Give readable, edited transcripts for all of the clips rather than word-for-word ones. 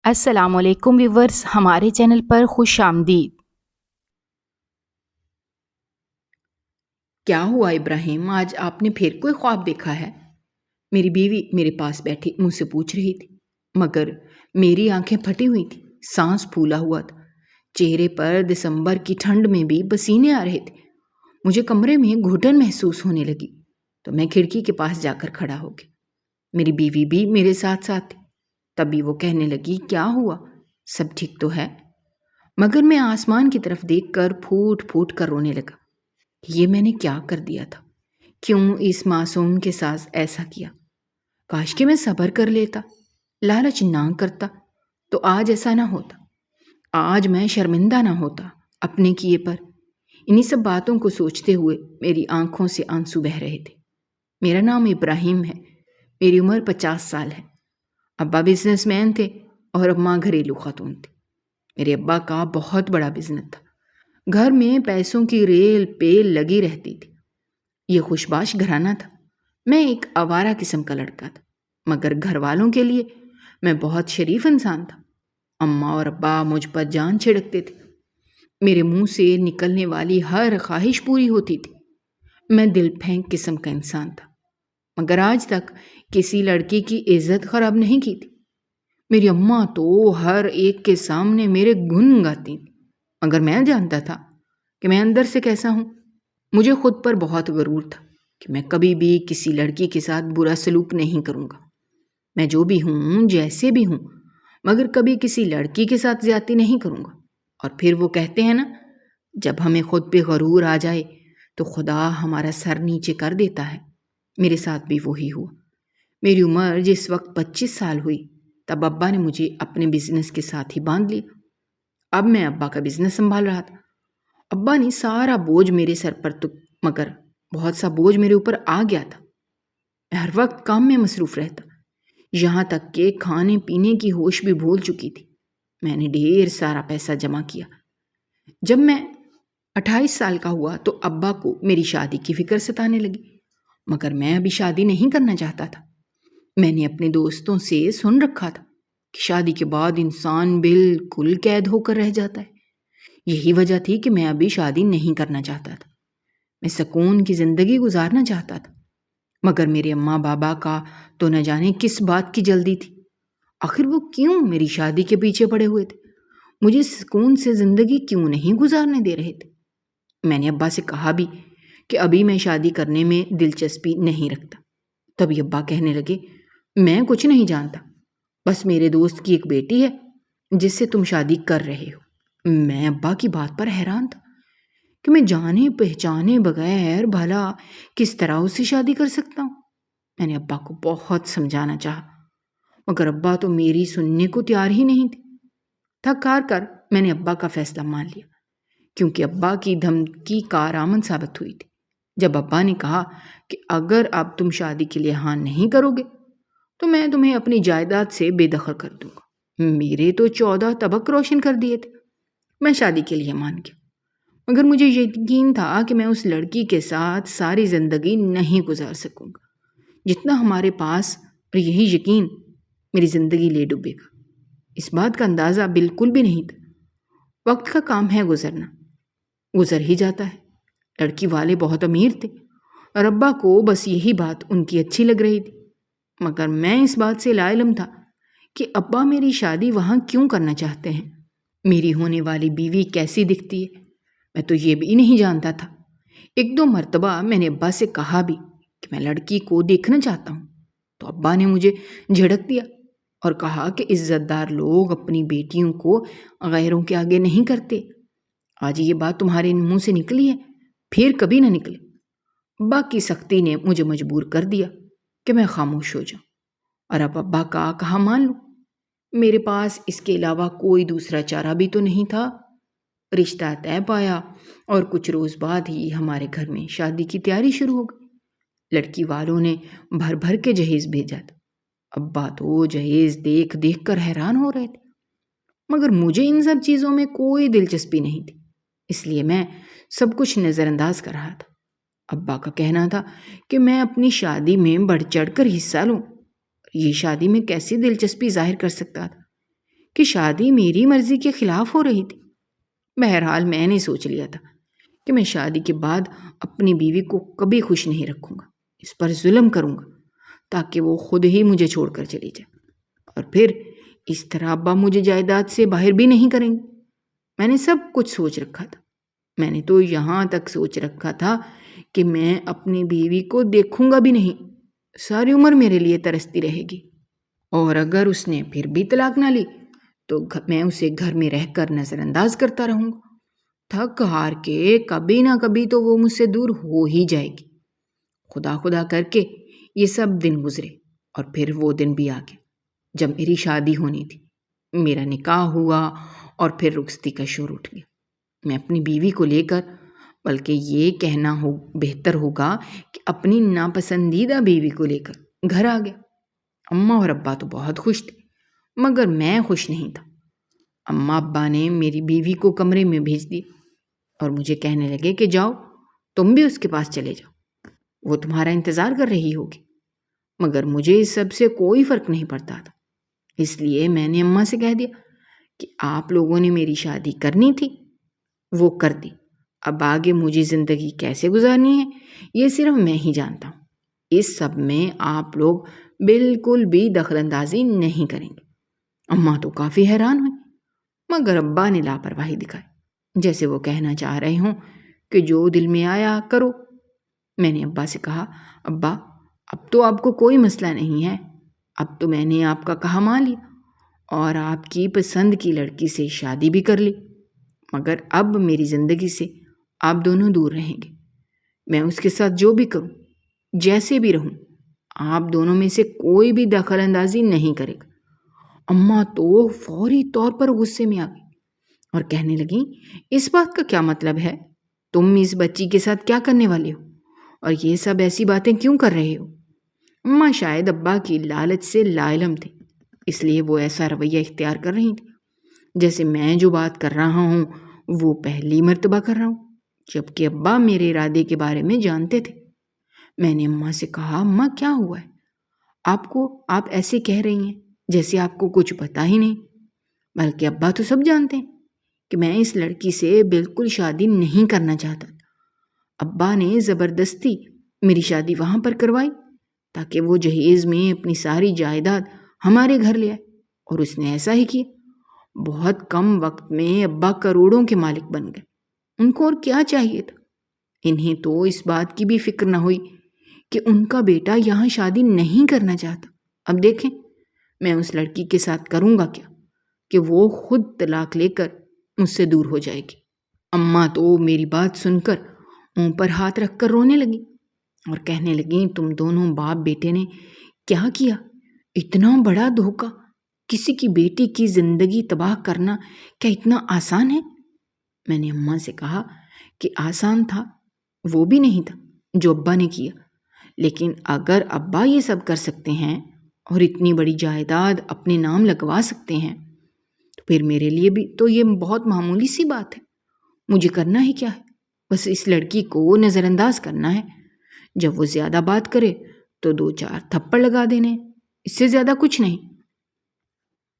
السلام علیکم ویورز، ہمارے چینل پر خوش آمدید۔ کیا ہوا ابراہیم، آج آپ نے پھر کوئی خواب دیکھا ہے؟ میری بیوی میرے پاس بیٹھی مجھ سے پوچھ رہی تھی، مگر میری آنکھیں پھٹی ہوئی تھی، سانس پھولا ہوا تھا، چہرے پر دسمبر کی ٹھنڈ میں بھی پسینے آ رہے تھے۔ مجھے کمرے میں گھٹن محسوس ہونے لگی تو میں کھڑکی کے پاس جا کر کھڑا ہو گیا۔ میری بیوی بھی میرے ساتھ ساتھ تھی۔ تبھی وہ کہنے لگی، کیا ہوا؟ سب ٹھیک تو ہے؟ مگر میں آسمان کی طرف دیکھ کر پھوٹ پھوٹ کر رونے لگا۔ یہ میں نے کیا کر دیا تھا؟ کیوں اس معصوم کے ساتھ ایسا کیا؟ کاش کہ میں صبر کر لیتا، لالچ نہ کرتا، تو آج ایسا نہ ہوتا، آج میں شرمندہ نہ ہوتا اپنے کیے پر۔ انہی سب باتوں کو سوچتے ہوئے میری آنکھوں سے آنسو بہہ رہے تھے۔ میرا نام ابراہیم ہے، میری عمر 50 سال ہے۔ ابا بزنس مین تھے اور اماں گھریلو خاتون تھی۔ میرے ابا کا بہت بڑا بزنس تھا، گھر میں پیسوں کی ریل پیل لگی رہتی تھی۔ یہ خوشباش گھرانہ تھا۔ میں ایک آوارہ قسم کا لڑکا تھا، مگر گھر والوں کے لیے میں بہت شریف انسان تھا۔ اماں اور ابا مجھ پر جان چھڑکتے تھے، میرے منہ سے نکلنے والی ہر خواہش پوری ہوتی تھی۔ میں دل پھینک قسم کا انسان تھا، مگر آج تک کسی لڑکی کی عزت خراب نہیں کی تھی۔ میری اماں تو ہر ایک کے سامنے میرے گن گاتی تھی، مگر میں جانتا تھا کہ میں اندر سے کیسا ہوں۔ مجھے خود پر بہت غرور تھا کہ میں کبھی بھی کسی لڑکی کے ساتھ برا سلوک نہیں کروں گا۔ میں جو بھی ہوں، جیسے بھی ہوں، مگر کبھی کسی لڑکی کے ساتھ زیادتی نہیں کروں گا۔ اور پھر وہ کہتے ہیں نا، جب ہمیں خود پہ غرور آ جائے تو خدا ہمارا سر نیچے کر دیتا ہے۔ میرے ساتھ بھی وہی ہوا۔ میری عمر جس وقت 25 سال ہوئی، تب ابا نے مجھے اپنے بزنس کے ساتھ ہی باندھ لیا۔ اب میں ابا کا بزنس سنبھال رہا تھا۔ ابا نے سارا بوجھ میرے سر پر تو، مگر بہت سا بوجھ میرے اوپر آ گیا تھا۔ میں ہر وقت کام میں مصروف رہتا، یہاں تک کہ کھانے پینے کی ہوش بھی بھول چکی تھی۔ میں نے ڈھیر سارا پیسہ جمع کیا۔ جب میں 28 سال کا ہوا تو ابا کو میری شادی کی فکر ستانے لگی، مگر میں ابھی شادی نہیں کرنا چاہتا تھا۔ میں نے اپنے دوستوں سے سن رکھا تھا کہ شادی کے بعد انسان بالکل قید ہو کر رہ جاتا ہے۔ یہی وجہ تھی کہ میں ابھی شادی نہیں کرنا چاہتا تھا۔ میں سکون کی زندگی گزارنا چاہتا تھا، مگر میرے اماں بابا کا تو نہ جانے کس بات کی جلدی تھی۔ آخر وہ کیوں میری شادی کے پیچھے پڑے ہوئے تھے؟ مجھے سکون سے زندگی کیوں نہیں گزارنے دے رہے تھے؟ میں نے ابا سے کہا بھی کہ ابھی میں شادی کرنے میں دلچسپی نہیں رکھتا۔ تبھی ابا کہنے لگے، میں کچھ نہیں جانتا، بس میرے دوست کی ایک بیٹی ہے جس سے تم شادی کر رہے ہو۔ میں ابا کی بات پر حیران تھا کہ میں جانے پہچانے بغیر بھلا کس طرح اس سے شادی کر سکتا ہوں۔ میں نے ابا کو بہت سمجھانا چاہا، مگر ابا تو میری سننے کو تیار ہی نہیں تھے۔ تھک ہار کر میں نے ابا کا فیصلہ مان لیا، کیونکہ ابا کی دھمکی کارآمد ثابت ہوئی تھی۔ جب ابا نے کہا کہ اگر اب تم شادی کے لیے ہاں نہیں کرو گے تو میں تمہیں اپنی جائیداد سے بے دخل کر دوں گا۔ میرے تو 14 طبق روشن کر دیے تھے۔ میں شادی کے لیے مان گیا، مگر مجھے یقین تھا کہ میں اس لڑکی کے ساتھ ساری زندگی نہیں گزار سکوں گا جتنا ہمارے پاس، اور یہی یقین میری زندگی لے ڈوبے گا۔ اس بات کا اندازہ بالکل بھی نہیں تھا۔ وقت کا کام ہے گزرنا، گزر ہی جاتا ہے۔ لڑکی والے بہت امیر تھے اور ابا کو بس یہی بات ان کی اچھی لگ رہی تھی، مگر میں اس بات سے لا علم تھا کہ ابا میری شادی وہاں کیوں کرنا چاہتے ہیں۔ میری ہونے والی بیوی کیسی دکھتی ہے میں تو یہ بھی نہیں جانتا تھا۔ ایک دو مرتبہ میں نے ابا سے کہا بھی کہ میں لڑکی کو دیکھنا چاہتا ہوں، تو ابا نے مجھے جھڑک دیا اور کہا کہ عزت دار لوگ اپنی بیٹیوں کو غیروں کے آگے نہیں کرتے۔ آج یہ بات تمہارے منہ سے نکلی ہے، پھر کبھی نہ نکلے۔ ابا کی سختی نے مجھے مجبور کر دیا کہ میں خاموش ہو جاؤں اور اب ابا کا کہا مان لوں۔ میرے پاس اس کے علاوہ کوئی دوسرا چارہ بھی تو نہیں تھا۔ رشتہ طے پایا اور کچھ روز بعد ہی ہمارے گھر میں شادی کی تیاری شروع ہو گئی۔ لڑکی والوں نے بھر بھر کے جہیز بھیجا تھا۔ ابا تو جہیز دیکھ دیکھ کر حیران ہو رہے تھے، مگر مجھے ان سب چیزوں میں کوئی دلچسپی نہیں تھی، اس لیے میں سب کچھ نظر انداز کر رہا تھا۔ ابا کا کہنا تھا کہ میں اپنی شادی میں بڑھ چڑھ کر حصہ لوں۔ یہ شادی میں کیسی دلچسپی ظاہر کر سکتا تھا کہ شادی میری مرضی کے خلاف ہو رہی تھی۔ بہرحال میں نے سوچ لیا تھا کہ میں شادی کے بعد اپنی بیوی کو کبھی خوش نہیں رکھوں گا، اس پر ظلم کروں گا تاکہ وہ خود ہی مجھے چھوڑ کر چلی جائے، اور پھر اس طرح ابا مجھے جائیداد سے باہر بھی نہیں کریں گے۔ میں نے سب کچھ سوچ رکھا تھا۔ میں نے تو یہاں تک سوچ رکھا تھا کہ میں اپنی بیوی کو دیکھوں گا بھی نہیں، ساری عمر میرے لیے ترستی رہے گی، اور اگر اس نے پھر بھی طلاق نہ لی تو میں اسے گھر میں رہ کر نظر انداز کرتا رہوں گا۔ تھک ہار کے کبھی نہ کبھی تو وہ مجھ سے دور ہو ہی جائے گی۔ خدا خدا کر کے یہ سب دن گزرے، اور پھر وہ دن بھی آ گیا جب میری شادی ہونی تھی۔ میرا نکاح ہوا اور پھر رخصتی کا شور اٹھ گیا۔ میں اپنی بیوی کو لے کر، بلکہ یہ کہنا بہتر ہوگا کہ اپنی ناپسندیدہ بیوی کو لے کر گھر آ گیا۔ اماں اور ابا تو بہت خوش تھے، مگر میں خوش نہیں تھا۔ اماں ابا نے میری بیوی کو کمرے میں بھیج دیا اور مجھے کہنے لگے کہ جاؤ، تم بھی اس کے پاس چلے جاؤ، وہ تمہارا انتظار کر رہی ہوگی۔ مگر مجھے اس سب سے کوئی فرق نہیں پڑتا تھا، اس لیے میں نے اماں سے کہہ دیا کہ آپ لوگوں نے میری شادی کرنی تھی، وہ کر دی۔ اب آگے مجھے زندگی کیسے گزارنی ہے یہ صرف میں ہی جانتا ہوں۔ اس سب میں آپ لوگ بالکل بھی دخل اندازی نہیں کریں گے۔ اماں تو کافی حیران ہوئی، مگر ابا نے لاپرواہی دکھائی، جیسے وہ کہنا چاہ رہے ہوں کہ جو دل میں آیا کرو۔ میں نے ابا سے کہا، ابا اب تو آپ کو کوئی مسئلہ نہیں ہے، اب تو میں نے آپ کا کہا مان لیا اور آپ کی پسند کی لڑکی سے شادی بھی کر لی، مگر اب میری زندگی سے آپ دونوں دور رہیں گے۔ میں اس کے ساتھ جو بھی کروں، جیسے بھی رہوں، آپ دونوں میں سے کوئی بھی دخل اندازی نہیں کرے گا۔ اماں تو فوری طور پر غصے میں آ گئی اور کہنے لگیں، اس بات کا کیا مطلب ہے؟ تم اس بچی کے ساتھ کیا کرنے والے ہو اور یہ سب ایسی باتیں کیوں کر رہے ہو؟ اماں شاید ابا کی لالچ سے لا علم تھی، اس لیے وہ ایسا رویہ اختیار کر رہی تھی جیسے میں جو بات کر رہا ہوں وہ پہلی مرتبہ کر رہا ہوں، جبکہ ابا میرے ارادے کے بارے میں جانتے تھے۔ میں نے اماں سے کہا، اماں کیا ہوا ہے آپ ایسے کہہ رہی ہیں جیسے آپ کو کچھ پتا ہی نہیں، بلکہ ابا تو سب جانتے ہیں کہ میں اس لڑکی سے بالکل شادی نہیں کرنا چاہتا۔ ابا نے زبردستی میری شادی وہاں پر کروائی تاکہ وہ جہیز میں اپنی ساری جائیداد ہمارے گھر لے آئے، اور اس نے ایسا ہی کیا۔ بہت کم وقت میں ابا کروڑوں کے مالک بن گئے۔ ان کو اور کیا چاہیے تھا؟ انہیں تو اس بات کی بھی فکر نہ ہوئی کہ ان کا بیٹا یہاں شادی نہیں کرنا چاہتا۔ اب دیکھیں میں اس لڑکی کے ساتھ کروں گا کیا کہ وہ خود طلاق لے کر مجھ سے دور ہو جائے گی۔ اماں تو میری بات سن کر منہ پر ہاتھ رکھ کر رونے لگی اور کہنے لگیں، تم دونوں باپ بیٹے نے کیا کیا؟ اتنا بڑا دھوکہ، کسی کی بیٹی کی زندگی تباہ کرنا کیا اتنا آسان ہے؟ میں نے اماں سے کہا کہ آسان تھا وہ بھی نہیں تھا جو ابا نے کیا، لیکن اگر ابا یہ سب کر سکتے ہیں اور اتنی بڑی جائیداد اپنے نام لگوا سکتے ہیں تو پھر میرے لیے بھی تو یہ بہت معمولی سی بات ہے۔ مجھے کرنا ہی کیا ہے؟ بس اس لڑکی کو نظر انداز کرنا ہے، جب وہ زیادہ بات کرے تو 2-4 تھپڑ لگا دینے، اس سے زیادہ کچھ نہیں۔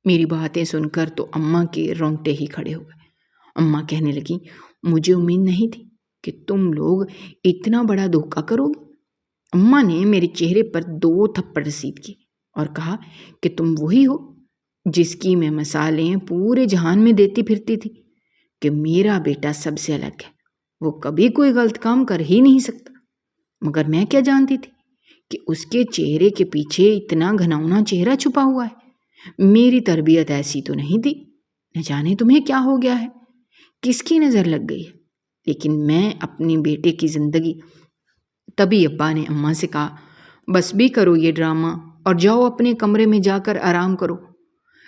میری باتیں سن کر تو اماں کے رونگٹے ہی کھڑے ہو گئے۔ اماں کہنے لگیں، مجھے امید نہیں تھی کہ تم لوگ اتنا بڑا دھوکہ کرو گے۔ اماں نے میرے چہرے پر 2 تھپڑ رسید کیے اور کہا کہ تم وہی ہو جس کی میں مثالیں پورے جہان میں دیتی پھرتی تھی کہ میرا بیٹا سب سے الگ ہے، وہ کبھی کوئی غلط کام کر ہی نہیں سکتا۔ مگر میں کیا جانتی تھی کہ اس کے چہرے کے پیچھے اتنا گھناؤنا چہرہ چھپا ہوا ہے۔ میری تربیت ایسی تو نہیں تھی، نہ جانے تمہیں کیا ہو گیا ہے، کس کی نظر لگ گئی ہے، لیکن میں اپنے بیٹے کی زندگی۔ تبھی ابا نے اماں سے کہا، بس بھی کرو یہ ڈرامہ اور جاؤ اپنے کمرے میں جا کر آرام کرو۔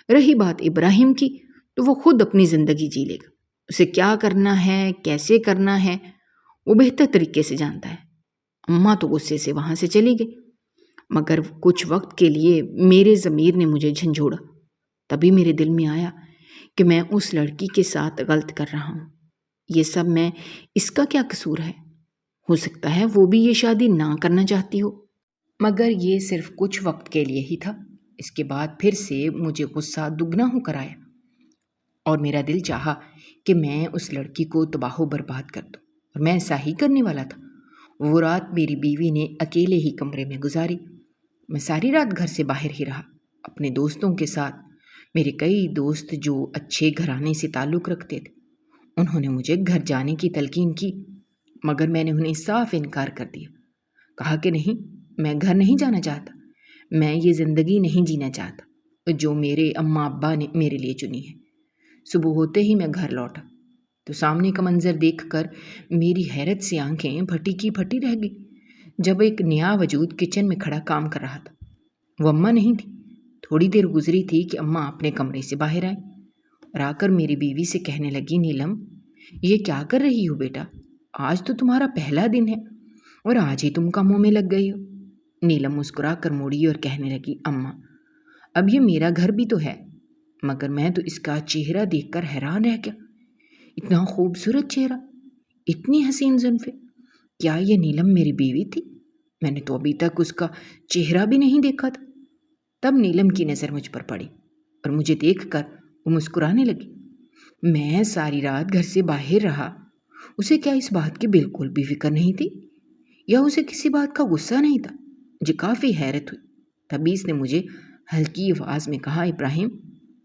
رہی بات ابراہیم کی تو وہ خود اپنی زندگی جی لے گا، اسے کیا کرنا ہے کیسے کرنا ہے وہ بہتر طریقے سے جانتا ہے۔ اماں تو غصے سے وہاں سے چلی گئی، مگر کچھ وقت کے لیے میرے ضمیر نے مجھے جھنجھوڑا۔ تبھی میرے دل میں آیا کہ میں اس لڑکی کے ساتھ غلط کر رہا ہوں، یہ سب میں اس کا کیا قصور ہے؟ ہو سکتا ہے وہ بھی یہ شادی نہ کرنا چاہتی ہو، مگر یہ صرف کچھ وقت کے لیے ہی تھا۔ اس کے بعد پھر سے مجھے غصہ دگنا ہو کر آیا۔ اور میرا دل چاہا کہ میں اس لڑکی کو تباہ و برباد کر دوں، اور میں ایسا ہی کرنے والا تھا۔ وہ رات میری بیوی نے اکیلے ہی کمرے میں گزاری۔ میں ساری رات گھر سے باہر ہی رہا، اپنے دوستوں کے ساتھ۔ میرے کئی دوست جو اچھے گھرانے سے تعلق رکھتے تھے، انہوں نے مجھے گھر جانے کی تلقین کی، مگر میں نے انہیں صاف انکار کر دیا۔ کہا کہ نہیں، میں گھر نہیں جانا چاہتا، میں یہ زندگی نہیں جینا چاہتا جو میرے اماں ابا نے میرے لیے چنی ہے۔ صبح ہوتے ہی میں گھر لوٹا تو سامنے کا منظر دیکھ کر میری حیرت سے آنکھیں پھٹی کی پھٹی رہ گئی۔ جب ایک نیا وجود کچن میں کھڑا کام کر رہا تھا، وہ اماں نہیں تھی۔ تھوڑی دیر گزری تھی کہ اماں اپنے کمرے سے باہر آئیں اور آ کر میری بیوی سے کہنے لگی، نیلم، یہ کیا کر رہی ہو بیٹا؟ آج تو تمہارا پہلا دن ہے اور آج ہی تم کاموں میں لگ گئی ہو۔ نیلم مسکرا کر موڑی اور کہنے لگی، اماں، اب یہ میرا گھر بھی تو ہے، مگر میں تو اس کا چہرہ دیکھ کر حیران رہ گیا۔ اتنا خوبصورت چہرہ، اتنی حسین زلفیں، کیا یہ نیلم میری بیوی تھی؟ میں نے تو ابھی تک اس کا چہرہ بھی نہیں دیکھا تھا۔ تب نیلم کی نظر مجھ پر پڑی اور مجھے دیکھ کر وہ مسکرانے لگی۔ میں ساری رات گھر سے باہر رہا، اسے کیا اس بات کی بالکل بھی فکر نہیں تھی، یا اسے کسی بات کا غصہ نہیں تھا؟ مجھے کافی حیرت ہوئی۔ تبھی اس نے مجھے ہلکی آواز میں کہا، ابراہیم،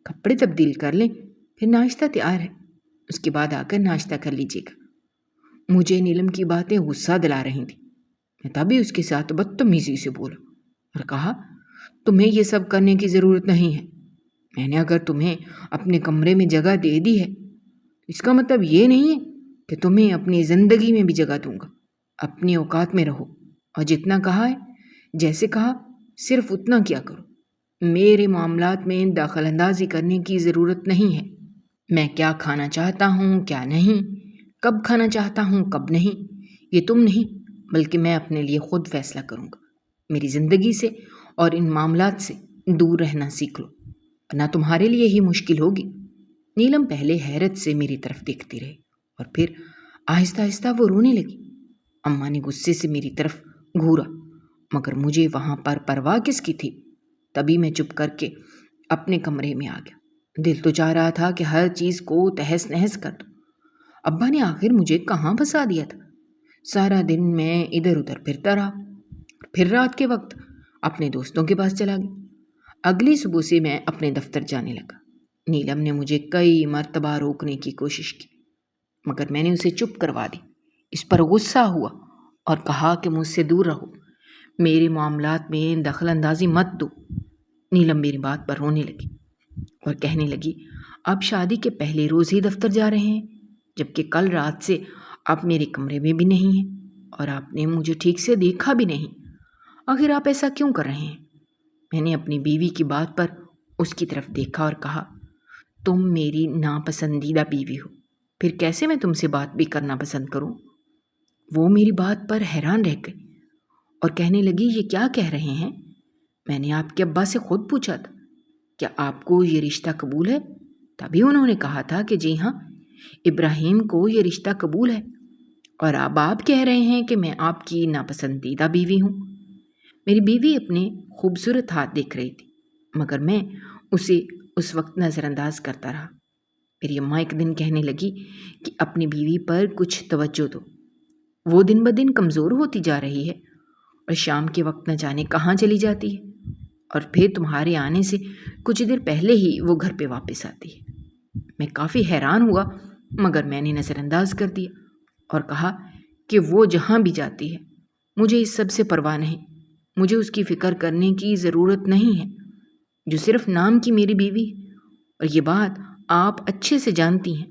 کپڑے تبدیل کر لیں، پھر ناشتہ تیار ہے، اس کے بعد آ کر ناشتہ کر لیجیے گا۔ مجھے نیلم کی باتیں غصہ دلا رہی تھیں۔ میں تبھی اس کے ساتھ بدتمیزی سے بولا اور کہا، تمہیں یہ سب کرنے کی ضرورت نہیں ہے۔ میں نے اگر تمہیں اپنے کمرے میں جگہ دے دی ہے، اس کا مطلب یہ نہیں ہے کہ تمہیں اپنی زندگی میں بھی جگہ دوں گا۔ اپنی اوقات میں رہو اور جتنا کہا ہے، جیسے کہا، صرف اتنا کیا کرو۔ میرے معاملات میں دخل اندازی کرنے کی ضرورت نہیں ہے۔ میں کیا کھانا چاہتا ہوں، کیا نہیں، کب کھانا چاہتا ہوں، کب نہیں، یہ تم نہیں بلکہ میں اپنے لیے خود فیصلہ کروں گا۔ میری زندگی سے اور ان معاملات سے دور رہنا سیکھ لو، ورنہ تمہارے لیے ہی مشکل ہوگی۔ نیلم پہلے حیرت سے میری طرف دیکھتی رہی اور پھر آہستہ آہستہ وہ رونے لگی۔ اماں نے غصے سے میری طرف گھورا، مگر مجھے وہاں پر پرواہ کس کی تھی؟ تبھی میں چپ کر کے اپنے کمرے میں آ گیا۔ دل تو چاہ رہا تھا کہ ہر چیز کو تہس نہس کر دوں۔ ابا نے آخر مجھے کہاں پھنسا دیا تھا؟ سارا دن میں ادھر ادھر پھرتا رہا، پھر رات کے وقت اپنے دوستوں کے پاس چلا گیا۔ اگلی صبح سے میں اپنے دفتر جانے لگا۔ نیلم نے مجھے کئی مرتبہ روکنے کی کوشش کی، مگر میں نے اسے چپ کروا دی۔ اس پر غصہ ہوا اور کہا کہ مجھ سے دور رہو، میرے معاملات میں دخل اندازی مت دو۔ نیلم میری بات پر رونے لگی اور کہنے لگی، آپ شادی کے پہلے روز ہی دفتر جا رہے ہیں، جبکہ کل رات سے آپ میرے کمرے میں بھی نہیں ہیں اور آپ نے مجھے ٹھیک سے دیکھا بھی نہیں۔ آخر آپ ایسا کیوں کر رہے ہیں؟ میں نے اپنی بیوی کی بات پر اس کی طرف دیکھا اور کہا، تم میری ناپسندیدہ بیوی ہو، پھر کیسے میں تم سے بات بھی کرنا پسند کروں؟ وہ میری بات پر حیران رہ گئی اور کہنے لگی، یہ کیا کہہ رہے ہیں؟ میں نے آپ کے ابا سے خود پوچھا تھا، کیا آپ کو یہ رشتہ قبول ہے؟ تبھی انہوں نے کہا تھا کہ جی ہاں، ابراہیم کو یہ رشتہ قبول ہے، اور اب آپ کہہ رہے ہیں کہ میں آپ کی ناپسندیدہ بیوی ہوں۔ میری بیوی اپنے خوبصورت ہاتھ دیکھ رہی تھی، مگر میں اسے اس وقت نظر انداز کرتا رہا۔ میری اماں ایک دن کہنے لگی کہ اپنی بیوی پر کچھ توجہ دو، وہ دن بدن کمزور ہوتی جا رہی ہے اور شام کے وقت نہ جانے کہاں چلی جاتی ہے، اور پھر تمہارے آنے سے کچھ دیر پہلے ہی وہ گھر پہ واپس آتی ہے۔ میں کافی حیران ہوا، مگر میں نے نظر انداز کر دیا اور کہا کہ وہ جہاں بھی جاتی ہے، مجھے اس سب سے پرواہ نہیں، مجھے اس کی فکر کرنے کی ضرورت نہیں ہے، جو صرف نام کی میری بیوی ہے، اور یہ بات آپ اچھے سے جانتی ہیں۔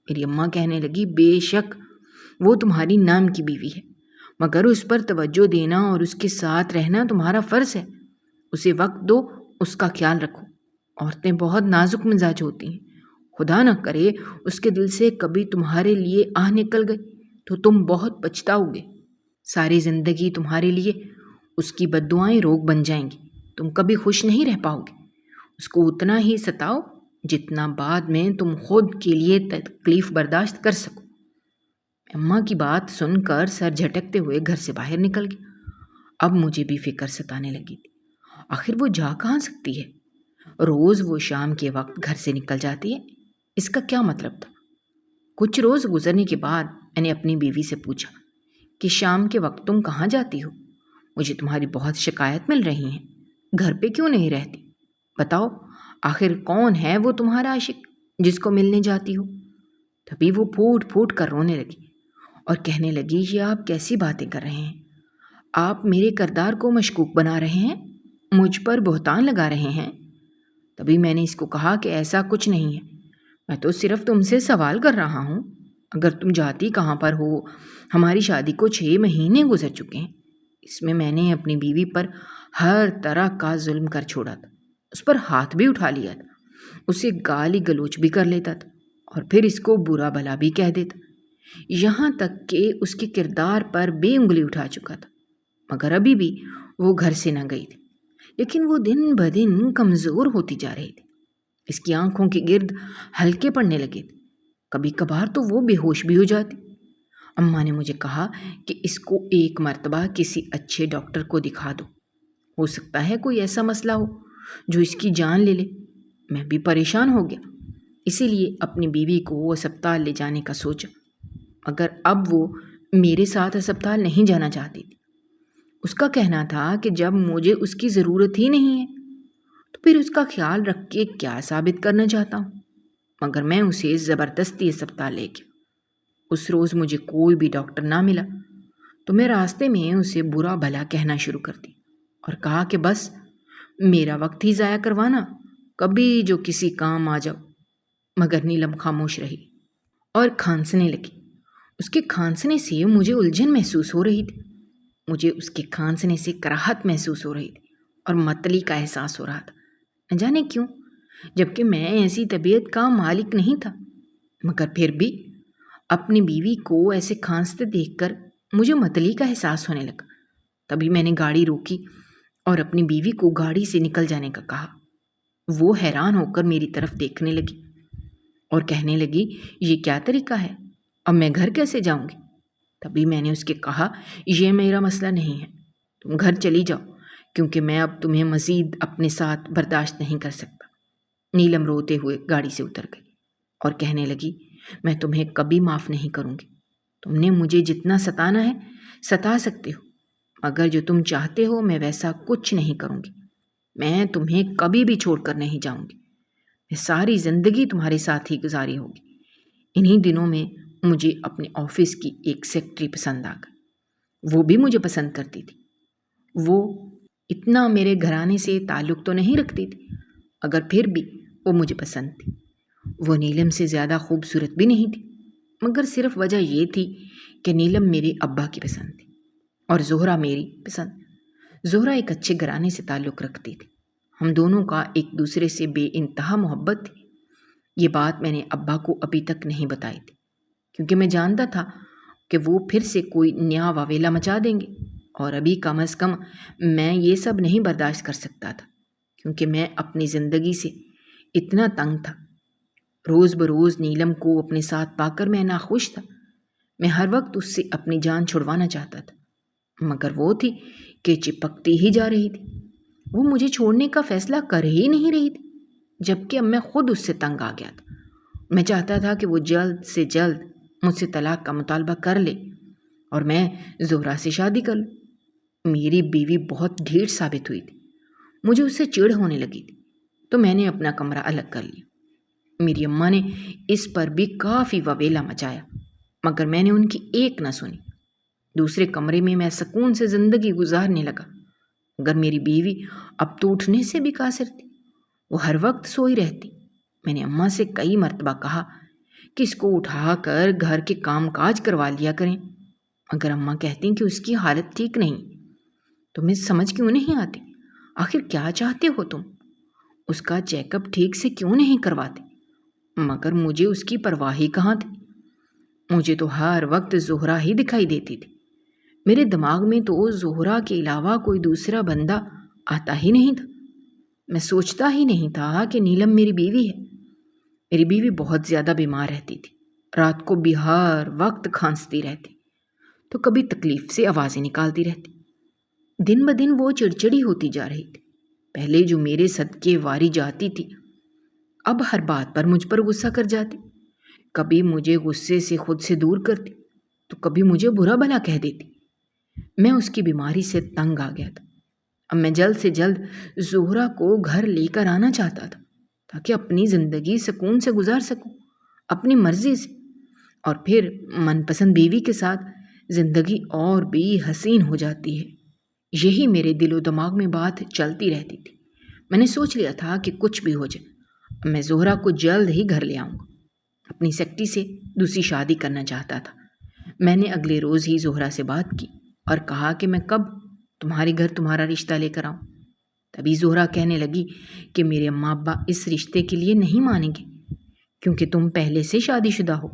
میری اماں کہنے لگی، بے شک وہ تمہاری نام کی بیوی ہے، مگر اس پر توجہ دینا اور اس کے ساتھ رہنا تمہارا فرض ہے۔ اسے وقت دو، اس کا خیال رکھو۔ عورتیں بہت نازک مزاج ہوتی ہیں، خدا نہ کرے اس کے دل سے کبھی تمہارے لیے آہ نکل گئی تو تم بہت پچھتاؤ گے۔ ساری زندگی تمہارے لیے اس کی بد دعائیں روگ بن جائیں گی، تم کبھی خوش نہیں رہ پاؤ گے۔ اس کو اتنا ہی ستاؤ جتنا بعد میں تم خود کے لیے تکلیف برداشت کر سکو۔ اماں کی بات سن کر سر جھٹکتے ہوئے گھر سے باہر نکل گیا۔ اب مجھے بھی فکر ستانے لگی تھی، آخر وہ جا کہاں سکتی ہے؟ روز وہ شام کے وقت گھر سے نکل جاتی ہے، اس کا کیا مطلب تھا؟ کچھ روز گزرنے کے بعد میں نے اپنی بیوی سے پوچھا کہ شام کے وقت تم کہاں جاتی ہو؟ مجھے تمہاری بہت شکایت مل رہی ہیں، گھر پہ کیوں نہیں رہتی؟ بتاؤ آخر کون ہے وہ تمہارا عاشق جس کو ملنے جاتی ہو؟ تبھی وہ پھوٹ پھوٹ کر رونے لگی اور کہنے لگی یہ آپ کیسی باتیں کر رہے ہیں؟ آپ میرے کردار کو مشکوک بنا رہے ہیں، مجھ پر بہتان لگا رہے ہیں۔ تبھی میں نے اس کو کہا کہ ایسا کچھ نہیں ہے، میں تو صرف تم سے سوال کر رہا ہوں، اگر تم جاتی کہاں پر ہو؟ ہماری شادی کو 6 مہینے گزر چکے ہیں، اس میں نے اپنی بیوی پر ہر طرح کا ظلم کر چھوڑا تھا، اس پر ہاتھ بھی اٹھا لیا تھا، اسے گالی گلوچ بھی کر لیتا تھا اور پھر اس کو برا بھلا بھی کہہ دیتا، یہاں تک کہ اس کے کردار پر بے انگلی اٹھا چکا تھا، مگر ابھی بھی وہ گھر سے نہ گئی تھی، لیکن وہ دن بدن کمزور ہوتی جا رہی تھی، اس کی آنکھوں کے گرد ہلکے پڑنے لگے تھے، کبھی کبھار تو وہ بے ہوش بھی ہو جاتی۔ اماں نے مجھے کہا کہ اس کو ایک مرتبہ کسی اچھے ڈاکٹر کو دکھا دو، ہو سکتا ہے کوئی ایسا مسئلہ ہو جو اس کی جان لے لے۔ میں بھی پریشان ہو گیا، اسی لیے اپنی بیوی کو اسپتال لے جانے کا سوچا، مگر اب وہ میرے ساتھ اسپتال نہیں جانا چاہتی تھی۔ اس کا کہنا تھا کہ جب مجھے اس کی ضرورت ہی نہیں ہے تو پھر اس کا خیال رکھ کے کیا ثابت کرنا چاہتا ہوں، مگر میں اسے زبردستی اسپتال لے گیا۔ اس روز مجھے کوئی بھی ڈاکٹر نہ ملا تو میں راستے میں اسے برا بھلا کہنا شروع کر دی اور کہا کہ بس میرا وقت ہی ضائع کروانا، کبھی جو کسی کام آ جاؤ۔ مگر نیلم خاموش رہی اور کھانسنے لگی۔ اس کے کھانسنے سے مجھے الجھن محسوس ہو رہی تھی، مجھے اس کے کھانسنے سے کراہت محسوس ہو رہی تھی اور متلی کا احساس ہو رہا تھا، نہ جانے کیوں، جبکہ میں ایسی طبیعت کا مالک نہیں تھا، مگر پھر بھی اپنی بیوی کو ایسے کھانستے دیکھ کر مجھے متلی کا احساس ہونے لگا۔ تبھی میں نے گاڑی روکی اور اپنی بیوی کو گاڑی سے نکل جانے کا کہا۔ وہ حیران ہو کر میری طرف دیکھنے لگی اور کہنے لگی یہ کیا طریقہ ہے، اب میں گھر کیسے جاؤں گی؟ تبھی میں نے اس کے کہا یہ میرا مسئلہ نہیں ہے، تم گھر چلی جاؤ، کیونکہ میں اب تمہیں مزید اپنے ساتھ برداشت نہیں کر سکتا۔ نیلم روتے ہوئے گاڑی سے اتر گئی اور کہنے لگی میں تمہیں کبھی معاف نہیں کروں گی، تم نے مجھے جتنا ستانا ہے ستا سکتے ہو، مگر جو تم چاہتے ہو میں ویسا کچھ نہیں کروں گی، میں تمہیں کبھی بھی چھوڑ کر نہیں جاؤں گی، میں ساری زندگی تمہارے ساتھ ہی گزاری ہوگی۔ انہی دنوں میں مجھے اپنے آفس کی ایک سیکرٹری پسند آ گئی، وہ بھی مجھے پسند کرتی تھی، وہ اتنا میرے گھرانے سے تعلق تو نہیں رکھتی تھی، اگر پھر بھی وہ مجھے پسند تھی۔ وہ نیلم سے زیادہ خوبصورت بھی نہیں تھی، مگر صرف وجہ یہ تھی کہ نیلم میرے ابا کی پسند تھی اور زہرہ میری پسند۔ زہرہ ایک اچھے گھرانے سے تعلق رکھتی تھی، ہم دونوں کا ایک دوسرے سے بے انتہا محبت تھی۔ یہ بات میں نے ابا کو ابھی تک نہیں بتائی تھی، کیونکہ میں جانتا تھا کہ وہ پھر سے کوئی نیا واویلا مچا دیں گے، اور ابھی کم از کم میں یہ سب نہیں برداشت کر سکتا تھا، کیونکہ میں اپنی زندگی سے اتنا تنگ تھا۔ روز بروز نیلم کو اپنے ساتھ پا کر میں ناخوش تھا، میں ہر وقت اس سے اپنی جان چھڑوانا چاہتا تھا، مگر وہ تھی کہ چپکتی ہی جا رہی تھی، وہ مجھے چھوڑنے کا فیصلہ کر ہی نہیں رہی تھی، جبکہ اب میں خود اس سے تنگ آ گیا تھا۔ میں چاہتا تھا کہ وہ جلد سے جلد مجھ سے طلاق کا مطالبہ کر لے اور میں زہرہ سے شادی کر لوں۔ میری بیوی بہت ڈھیٹ ثابت ہوئی تھی، مجھے اس سے چڑ ہونے لگی تھی، تو میں نے اپنا کمرہ الگ کر لیا۔ میری اماں نے اس پر بھی کافی وویلا مچایا، مگر میں نے ان کی ایک نہ سنی۔ دوسرے کمرے میں سکون سے زندگی گزارنے لگا، مگر میری بیوی اب تو اٹھنے سے بھی قاصر تھی، وہ ہر وقت سوئی رہتی۔ میں نے اماں سے کئی مرتبہ کہا کہ اس کو اٹھا کر گھر کے کام کاج کروا لیا کریں، مگر اماں کہتی کہ اس کی حالت ٹھیک نہیں۔ تمہیں سمجھ کیوں نہیں آتی؟ آخر کیا چاہتے ہو تم؟ اس کا چیک اپ ٹھیک سے کیوں نہیں کرواتے؟ مگر مجھے اس کی پرواہ ہی کہاں تھی، مجھے تو ہر وقت زہرہ ہی دکھائی دیتی تھی، میرے دماغ میں تو زہرہ کے علاوہ کوئی دوسرا بندہ آتا ہی نہیں تھا۔ میں سوچتا ہی نہیں تھا کہ نیلم میری بیوی ہے۔ میری بیوی بہت زیادہ بیمار رہتی تھی، رات کو بھی ہر وقت کھانستی رہتی، تو کبھی تکلیف سے آوازیں نکالتی رہتی۔ دن بدن وہ چڑچڑی ہوتی جا رہی تھی، پہلے جو میرے صدقے واری جاتی تھی اب ہر بات پر مجھ پر غصہ کر جاتی، کبھی مجھے غصے سے خود سے دور کرتی تو کبھی مجھے برا بھلا کہہ دیتی۔ میں اس کی بیماری سے تنگ آ گیا تھا۔ اب میں جلد سے جلد زہرہ کو گھر لے کر آنا چاہتا تھا تاکہ اپنی زندگی سکون سے گزار سکوں، اپنی مرضی سے، اور پھر من پسند بیوی کے ساتھ زندگی اور بھی حسین ہو جاتی ہے۔ یہی میرے دل و دماغ میں بات چلتی رہتی تھی۔ میں نے سوچ لیا تھا کہ کچھ بھی ہو جائے میں زہرہ کو جلد ہی گھر لے آؤں گا۔ اپنی سیکٹری سے دوسری شادی کرنا چاہتا تھا۔ میں نے اگلے روز ہی زہرہ سے بات کی اور کہا کہ میں کب تمہارے گھر تمہارا رشتہ لے کر آؤں۔ تبھی زہرہ کہنے لگی کہ میرے اماں ابا اس رشتے کے لیے نہیں مانیں گے کیونکہ تم پہلے سے شادی شدہ ہو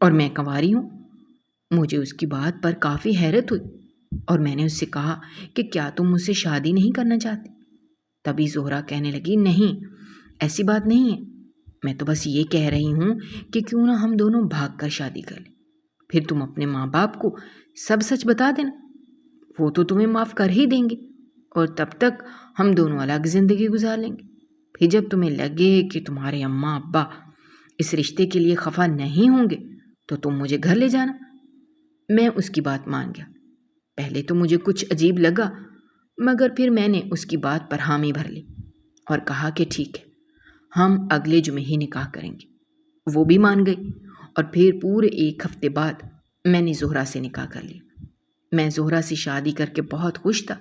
اور میں کنواری ہوں۔ مجھے اس کی بات پر کافی حیرت ہوئی اور میں نے اس سے کہا کہ کیا تم مجھ سے شادی نہیں کرنا چاہتی؟ تبھی زہرہ کہنے لگی نہیں، ایسی بات نہیں ہے، میں تو بس یہ کہہ رہی ہوں کہ کیوں نہ ہم دونوں بھاگ کر شادی کر لیں، پھر تم اپنے ماں باپ کو سب سچ بتا دینا، وہ تو تمہیں معاف کر ہی دیں گے اور تب تک ہم دونوں الگ زندگی گزار لیں گے۔ پھر جب تمہیں لگے کہ تمہارے اماں ابا اس رشتے کے لیے خفا نہیں ہوں گے تو تم مجھے گھر لے جانا۔ میں اس کی بات مان گیا۔ پہلے تو مجھے کچھ عجیب لگا مگر پھر میں نے اس کی بات پر حامی بھر لی اور کہا کہ ٹھیک ہے، ہم اگلے جمعے ہی نکاح کریں گے۔ وہ بھی مان گئی اور پھر پورے 1 ہفتے بعد میں نے زہرہ سے نکاح کر لیا۔ میں زہرہ سے شادی کر کے بہت خوش تھا۔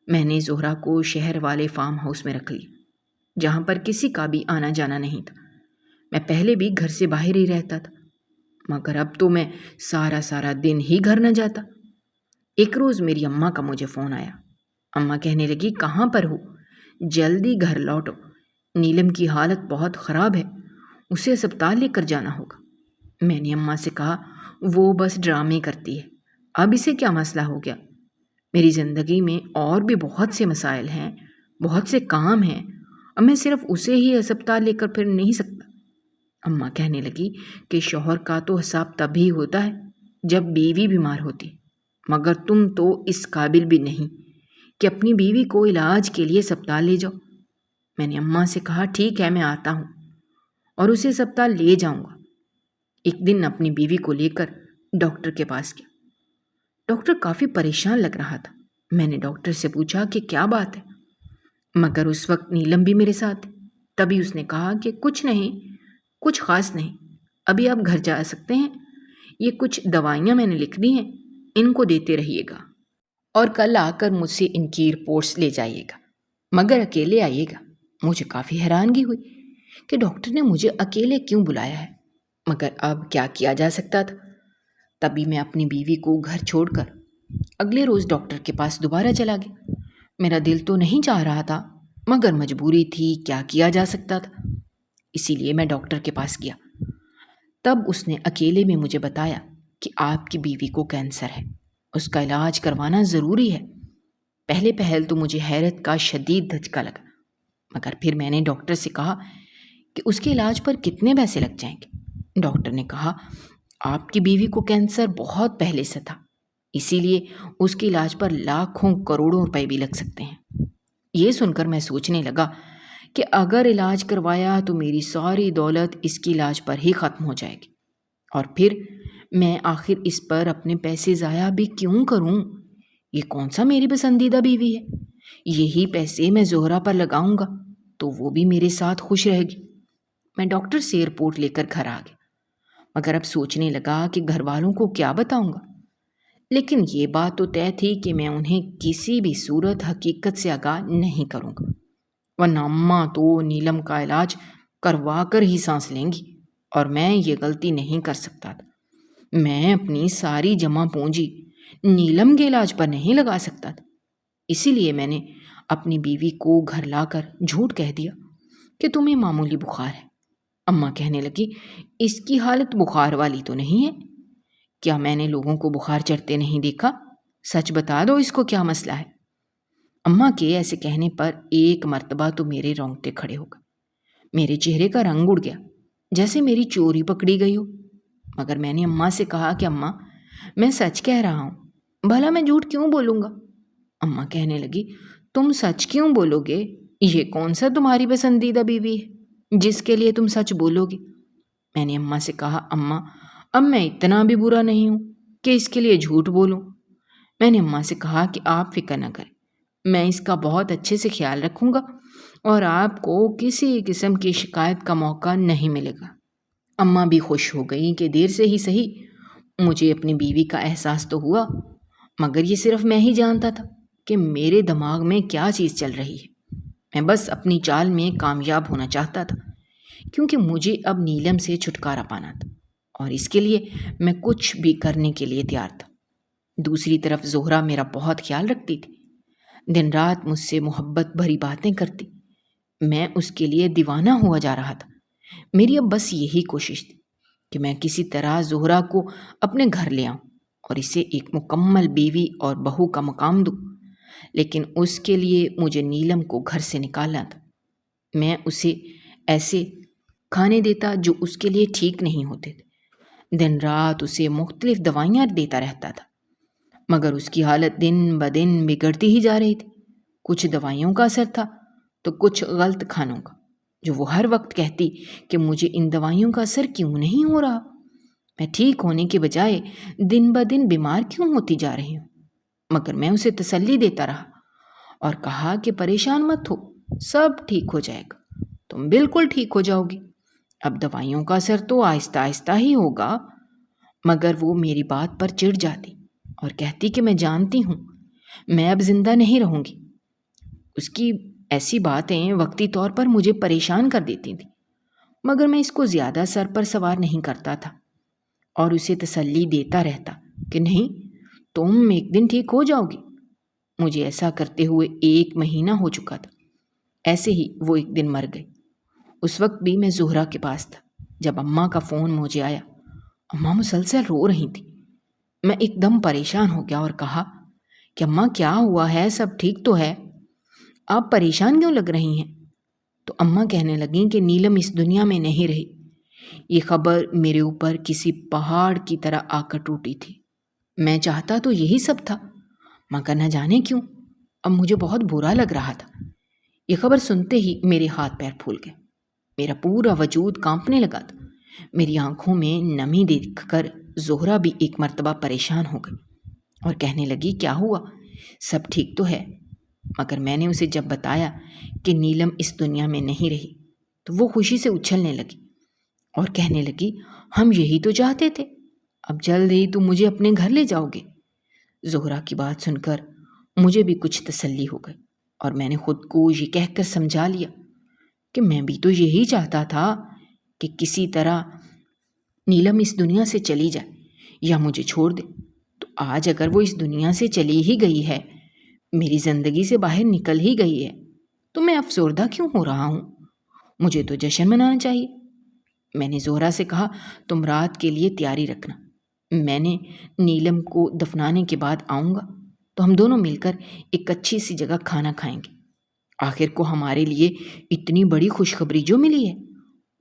میں نے زہرہ کو شہر والے فارم ہاؤس میں رکھ لیا جہاں پر کسی کا بھی آنا جانا نہیں تھا۔ میں پہلے بھی گھر سے باہر ہی رہتا تھا مگر اب تو میں سارا دن ہی گھر نہ جاتا۔ ایک روز میری اماں کا مجھے فون آیا۔ اماں کہنے لگی کہاں پر ہو؟ جلدی گھر لوٹو، نیلم کی حالت بہت خراب ہے، اسے اسپتال لے کر جانا ہوگا۔ میں نے اماں سے کہا وہ بس ڈرامے کرتی ہے، اب اسے کیا مسئلہ ہو گیا؟ میری زندگی میں اور بھی بہت سے مسائل ہیں، بہت سے کام ہیں، اب میں صرف اسے ہی اسپتال لے کر پھر نہیں سکتا۔ اماں کہنے لگی کہ شوہر کا تو حساب تبھی ہوتا ہے جب بیوی بیمار ہوتی، مگر تم تو اس قابل بھی نہیں کہ اپنی بیوی کو علاج کے لیے اسپتال لے جاؤ۔ میں نے اماں سے کہا ٹھیک ہے، میں آتا ہوں اور اسے اسپتال لے جاؤں گا۔ ایک دن اپنی بیوی کو لے کر ڈاکٹر کے پاس گیا۔ ڈاکٹر کافی پریشان لگ رہا تھا۔ میں نے ڈاکٹر سے پوچھا کہ کیا بات ہے، مگر اس وقت نیلم بھی میرے ساتھ تھی۔ تبھی اس نے کہا کہ کچھ نہیں، کچھ خاص نہیں، ابھی آپ گھر جا سکتے ہیں، یہ کچھ دوائیاں میں نے لکھ دی ہیں، ان کو دیتے رہیے گا اور کل آ کر مجھ سے ان کی رپورٹس لے جائیے گا، مگر اکیلے آئیے گا۔ مجھے کافی حیرانگی ہوئی کہ ڈاکٹر نے مجھے اکیلے کیوں بلایا ہے، مگر اب کیا کیا جا سکتا تھا۔ تبھی میں اپنی بیوی کو گھر چھوڑ کر اگلے روز ڈاکٹر کے پاس دوبارہ چلا گیا۔ میرا دل تو نہیں چاہ رہا تھا مگر مجبوری تھی، کیا کیا جا سکتا تھا، اسی لیے میں ڈاکٹر کے پاس گیا۔ تب اس نے اکیلے میں مجھے بتایا کہ آپ کی بیوی کو کینسر ہے، اس کا علاج کروانا ضروری ہے۔ پہلے پہل تو مجھے حیرت کا شدید دھچکا لگا، مگر پھر میں نے ڈاکٹر سے کہا کہ اس کے علاج پر کتنے پیسے لگ جائیں گے۔ ڈاکٹر نے کہا آپ کی بیوی کو کینسر بہت پہلے سے تھا، اسی لیے اس کے علاج پر لاکھوں کروڑوں روپے بھی لگ سکتے ہیں۔ یہ سن کر میں سوچنے لگا کہ اگر علاج کروایا تو میری ساری دولت اس کے علاج پر ہی ختم ہو جائے گی، اور پھر میں آخر اس پر اپنے پیسے ضائع بھی کیوں کروں؟ یہ کون سا میری پسندیدہ بیوی ہے؟ یہی پیسے میں زہرہ پر لگاؤں گا تو وہ بھی میرے ساتھ خوش رہے گی۔ میں ڈاکٹر سے رپورٹ لے کر گھر آ گیا، مگر اب سوچنے لگا کہ گھر والوں کو کیا بتاؤں گا۔ لیکن یہ بات تو طے تھی کہ میں انہیں کسی بھی صورت حقیقت سے آگاہ نہیں کروں گا، ورنہ اماں تو نیلم کا علاج کروا کر ہی سانس لیں گی اور میں یہ غلطی نہیں کر سکتا تھا۔ میں اپنی ساری جمع پونجی نیلم کے علاج پر نہیں لگا سکتا تھا، اسی لیے میں نے اپنی بیوی کو گھر لا کر جھوٹ کہہ دیا کہ تمہیں معمولی بخار ہے۔ اماں کہنے لگی اس کی حالت بخار والی تو نہیں ہے، کیا میں نے لوگوں کو بخار چڑھتے نہیں دیکھا؟ سچ بتا دو اس کو کیا مسئلہ ہے؟ اماں کے ایسے کہنے پر ایک مرتبہ تو میرے رونگٹے کھڑے ہو گئے، میرے چہرے کا رنگ اڑ گیا جیسے میری چوری پکڑی گئی ہو۔ مگر میں نے اماں سے کہا کہ اماں میں سچ کہہ رہا ہوں، بھلا میں جھوٹ کیوں بولوں گا؟ اماں کہنے لگی تم سچ کیوں بولو گے؟ یہ کون سا تمہاری پسندیدہ بیوی ہے؟ جس کے لیے تم سچ بولو گے۔ میں نے اماں سے کہا، اماں اب میں اتنا بھی برا نہیں ہوں کہ اس کے لیے جھوٹ بولوں۔ میں نے اماں سے کہا کہ آپ فکر نہ کریں، میں اس کا بہت اچھے سے خیال رکھوں گا اور آپ کو کسی قسم کی شکایت کا موقع نہیں ملے گا۔ اماں بھی خوش ہو گئی کہ دیر سے ہی صحیح مجھے اپنی بیوی کا احساس تو ہوا، مگر یہ صرف میں ہی جانتا تھا کہ میرے دماغ میں کیا چیز چل رہی ہے۔ میں بس اپنی چال میں کامیاب ہونا چاہتا تھا، کیونکہ مجھے اب نیلم سے چھٹکارا پانا تھا اور اس کے لیے میں کچھ بھی کرنے کے لیے تیار تھا۔ دوسری طرف زہرہ میرا بہت خیال رکھتی تھی، دن رات مجھ سے محبت بھری باتیں کرتی۔ میں اس کے لیے دیوانہ ہوا جا رہا تھا۔ میری اب بس یہی کوشش تھی کہ میں کسی طرح زہرہ کو اپنے گھر لے آؤں اور اسے ایک مکمل بیوی اور بہو کا مقام دوں، لیکن اس کے لیے مجھے نیلم کو گھر سے نکالنا تھا۔ میں اسے ایسے کھانے دیتا جو اس کے لیے ٹھیک نہیں ہوتے تھے، دن رات اسے مختلف دوائیاں دیتا رہتا تھا، مگر اس کی حالت دن بدن بگڑتی ہی جا رہی تھی۔ کچھ دوائیوں کا اثر تھا تو کچھ غلط کھانوں کا، جو وہ ہر وقت کہتی کہ مجھے ان دوائیوں کا اثر کیوں نہیں ہو رہا، میں ٹھیک ہونے کے بجائے دن بدن بیمار کیوں ہوتی جا رہی ہوں۔ مگر میں اسے تسلی دیتا رہا اور کہا کہ پریشان مت ہو، سب ٹھیک ہو جائے گا، تم بالکل ٹھیک ہو جاؤ گی، اب دوائیوں کا اثر تو آہستہ آہستہ ہی ہوگا۔ مگر وہ میری بات پر چڑ جاتی اور کہتی کہ میں جانتی ہوں میں اب زندہ نہیں رہوں گی۔ اس کی ایسی باتیں وقتی طور پر مجھے پریشان کر دیتی تھیں، مگر میں اس کو زیادہ سر پر سوار نہیں کرتا تھا اور اسے تسلی دیتا رہتا کہ نہیں، تم ایک دن ٹھیک ہو جاؤ گی۔ مجھے ایسا کرتے ہوئے 1 مہینہ ہو چکا تھا۔ ایسے ہی وہ ایک دن مر گئی۔ اس وقت بھی میں زہرہ کے پاس تھا جب اماں کا فون مجھے آیا۔ اماں مسلسل رو رہی تھی۔ میں ایک دم پریشان ہو گیا اور کہا کہ اماں کیا ہوا ہے، سب ٹھیک تو ہے، آپ پریشان کیوں لگ رہی ہیں؟ تو اماں کہنے لگیں کہ نیلم اس دنیا میں نہیں رہی۔ یہ خبر میرے اوپر کسی پہاڑ کی طرح آ کر ٹوٹی تھی۔ میں چاہتا تو یہی سب تھا، مگر نہ جانے کیوں اب مجھے بہت برا لگ رہا تھا۔ یہ خبر سنتے ہی میرے ہاتھ پیر پھول گئے، میرا پورا وجود کانپنے لگا تھا۔ میری آنکھوں میں نمی دیکھ کر زہرہ بھی ایک مرتبہ پریشان ہو گئی اور کہنے لگی کیا ہوا، سب ٹھیک تو ہے؟ مگر میں نے اسے جب بتایا کہ نیلم اس دنیا میں نہیں رہی تو وہ خوشی سے اچھلنے لگی اور کہنے لگی ہم یہی تو چاہتے تھے، اب جلد ہی تم مجھے اپنے گھر لے جاؤ گے۔ زہرہ کی بات سن کر مجھے بھی کچھ تسلی ہو گئی اور میں نے خود کو یہ کہہ کر سمجھا لیا کہ میں بھی تو یہی چاہتا تھا کہ کسی طرح نیلم اس دنیا سے چلی جائے یا مجھے چھوڑ دے۔ تو آج اگر وہ اس دنیا سے چلی ہی گئی ہے، میری زندگی سے باہر نکل ہی گئی ہے، تو میں افسردہ کیوں ہو رہا ہوں؟ مجھے تو جشن منانا چاہیے۔ میں نے زہرہ سے کہا تم رات کے لیے تیاری رکھنا، میں نے نیلم کو دفنانے کے بعد آؤں گا تو ہم دونوں مل کر ایک اچھی سی جگہ کھانا کھائیں گے۔ آخر کو ہمارے لیے اتنی بڑی خوشخبری جو ملی ہے۔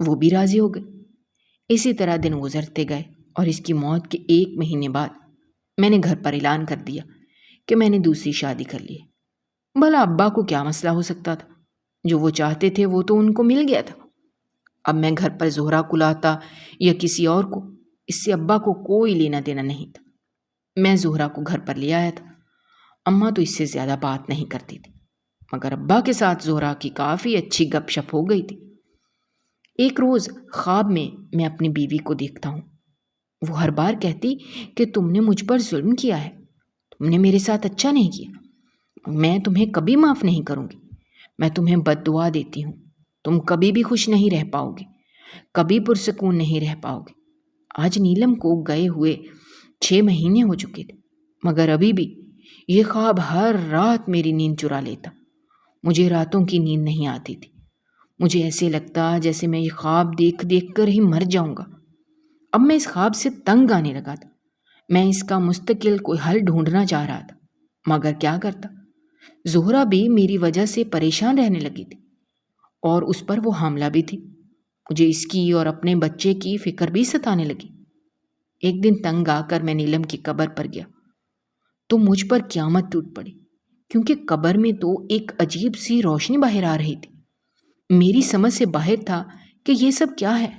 وہ بھی راضی ہو گئے۔ اسی طرح دن گزرتے گئے اور اس کی موت کے 1 مہینے بعد میں نے گھر پر اعلان کر دیا کہ میں نے دوسری شادی کر لی ہے۔ بھلا ابا کو کیا مسئلہ ہو سکتا تھا؟ جو وہ چاہتے تھے وہ تو ان کو مل گیا تھا۔ اب میں گھر پر زہرہ کو لاتا یا کسی اور کو، اس سے ابا کو کوئی لینا دینا نہیں تھا۔ میں زہرہ کو گھر پر لے آیا تھا۔ اماں تو اس سے زیادہ بات نہیں کرتی تھی، مگر ابا کے ساتھ زہرہ کی کافی اچھی گپ شپ ہو گئی تھی۔ ایک روز خواب میں اپنی بیوی کو دیکھتا ہوں۔ وہ ہر بار کہتی کہ تم نے مجھ پر ظلم کیا ہے، تم نے میرے ساتھ اچھا نہیں کیا، میں تمہیں کبھی معاف نہیں کروں گی، میں تمہیں بد دعا دیتی ہوں، تم کبھی بھی خوش نہیں رہ پاؤ گے، کبھی پرسکون نہیں رہ پاؤ گے۔ آج نیلم کو گئے ہوئے 6 مہینے ہو چکے تھے، مگر ابھی بھی یہ خواب ہر رات میری نیند چرا لیتا۔ مجھے راتوں کی نیند نہیں آتی تھی۔ مجھے ایسے لگتا جیسے میں یہ خواب دیکھ دیکھ کر ہی مر جاؤں گا۔ اب میں اس خواب سے تنگ آنے لگا تھا۔ میں اس کا مستقل کوئی حل ڈھونڈنا چاہ رہا تھا، مگر کیا کرتا؟ زہرہ بھی میری وجہ سے پریشان رہنے لگی تھی اور اس پر وہ حاملہ بھی تھی۔ مجھے اس کی اور اپنے بچے کی فکر بھی ستانے لگی۔ ایک دن تنگ آ کر میں نیلم کی قبر پر گیا تو مجھ پر قیامت ٹوٹ پڑی، کیونکہ قبر میں تو ایک عجیب سی روشنی باہر آ رہی تھی۔ میری سمجھ سے باہر تھا کہ یہ سب کیا ہے؟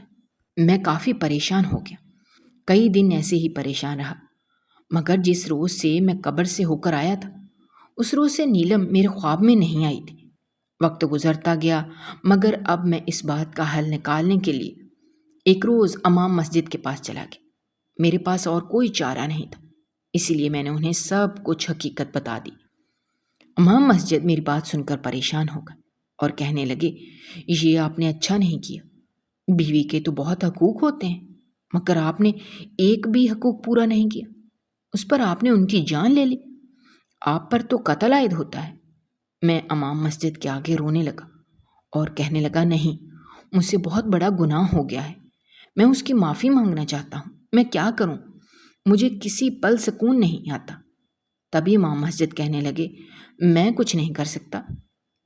میں کافی پریشان ہو گیا۔ کئی دن ایسے ہی پریشان رہا، مگر جس روز سے میں قبر سے ہو کر آیا تھا اس روز سے نیلم میرے خواب میں نہیں آئی تھی۔ وقت گزرتا گیا، مگر اب میں اس بات کا حل نکالنے کے لیے ایک روز امام مسجد کے پاس چلا گیا۔ میرے پاس اور کوئی چارہ نہیں تھا، اسی لیے میں نے انہیں سب کچھ حقیقت بتا دی۔ امام مسجد میری بات سن کر پریشان ہو گئے اور کہنے لگے، یہ آپ نے اچھا نہیں کیا۔ بیوی کے تو بہت حقوق ہوتے ہیں، مگر آپ نے ایک بھی حقوق پورا نہیں کیا، اس پر آپ نے ان کی جان لے لی۔ آپ پر تو قتل عائد ہوتا ہے۔ میں امام مسجد کے آگے رونے لگا اور کہنے لگا، نہیں، مجھ سے بہت بڑا گناہ ہو گیا ہے، میں اس کی معافی مانگنا چاہتا ہوں۔ میں کیا کروں؟ مجھے کسی پل سکون نہیں آتا۔ تبھی امام مسجد کہنے لگے، میں کچھ نہیں کر سکتا،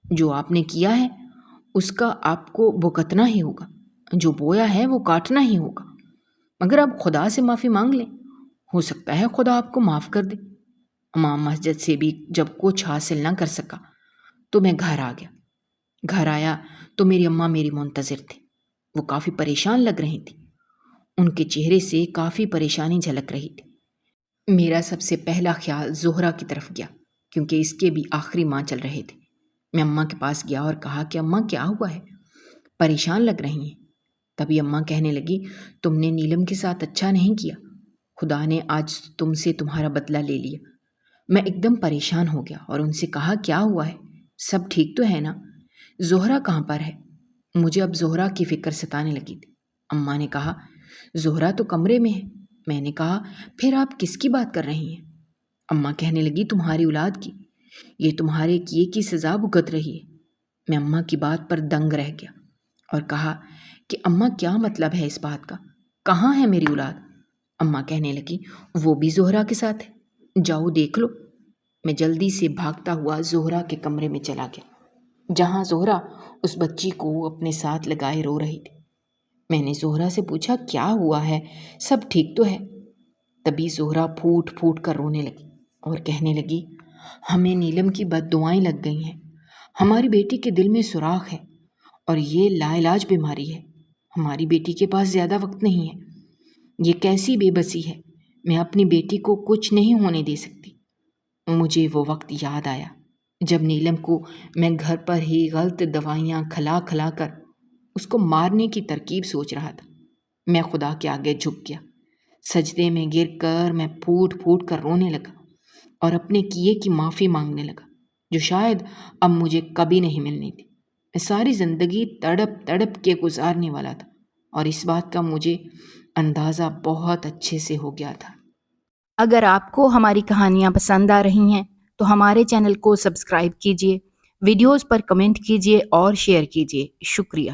جو آپ نے کیا ہے اس کا آپ کو بھگتنا ہی ہوگا، جو بویا ہے وہ کاٹنا ہی ہوگا، مگر آپ خدا سے معافی مانگ لیں، ہو سکتا ہے خدا آپ کو معاف کر دے۔ امام مسجد سے بھی جب کچھ حاصل نہ کر سکا تو میں گھر آ گیا۔ گھر آیا تو میری اماں میری منتظر تھی۔ وہ کافی پریشان لگ رہی تھی، ان کے چہرے سے کافی پریشانی جھلک رہی تھی۔ میرا سب سے پہلا خیال زہرہ کی طرف گیا، کیونکہ اس کے بھی آخری ماہ چل رہے تھے۔ میں اماں کے پاس گیا اور کہا کہ اماں کیا ہوا ہے؟ پریشان لگ رہی ہیں۔ تبھی اماں کہنے لگی، تم نے نیلم کے ساتھ اچھا نہیں کیا، خدا نے آج تم سے تمہارا بدلہ لے لیا۔ میں ایک دم پریشان ہو گیا اور ان سے کہا، کیا ہوا ہے؟ سب ٹھیک تو ہے نا؟ زہرہ کہاں پر ہے؟ مجھے اب زہرہ کی فکر ستانے لگی تھی۔ اماں نے کہا، زہرہ تو کمرے میں ہے۔ میں نے کہا، پھر آپ کس کی بات کر رہی ہیں؟ اماں کہنے لگی، تمہاری اولاد کی، یہ تمہارے کیے کی سزا بھگت رہی ہے۔ میں اماں کی بات پر دنگ رہ گیا اور کہا کہ اماں کیا مطلب ہے اس بات کا؟ کہاں ہے میری اولاد؟ اماں کہنے لگی، وہ بھی زہرہ کے ساتھ ہے، جاؤ دیکھ لو۔ میں جلدی سے بھاگتا ہوا زہرہ کے کمرے میں چلا گیا، جہاں زہرہ اس بچی کو اپنے ساتھ لگائے رو رہی تھی۔ میں نے زہرہ سے پوچھا، کیا ہوا ہے؟ سب ٹھیک تو ہے؟ تبھی زہرہ پھوٹ پھوٹ کر رونے لگی اور کہنے لگی، ہمیں نیلم کی بد دعائیں لگ گئی ہیں، ہماری بیٹی کے دل میں سوراخ ہے اور یہ لا علاج بیماری ہے، ہماری بیٹی کے پاس زیادہ وقت نہیں ہے۔ یہ کیسی بے بسی ہے، میں اپنی بیٹی کو کچھ نہیں ہونے دے سکتی۔ مجھے وہ وقت یاد آیا جب نیلم کو میں گھر پر ہی غلط دوائیاں کھلا کھلا کر اس کو مارنے کی ترکیب سوچ رہا تھا۔ میں خدا کے آگے جھک گیا، سجدے میں گر کر میں پھوٹ پھوٹ کر رونے لگا اور اپنے کیے کی معافی مانگنے لگا، جو شاید اب مجھے کبھی نہیں ملنی تھی۔ میں ساری زندگی تڑپ تڑپ کے گزارنے والا تھا اور اس بات کا مجھے اندازہ بہت اچھے سے ہو گیا تھا۔ اگر آپ کو ہماری کہانیاں پسند آ رہی ہیں تو ہمارے چینل کو سبسکرائب کیجیے، ویڈیوز پر کمنٹ کیجیے اور شیئر کیجیے۔ شکریہ۔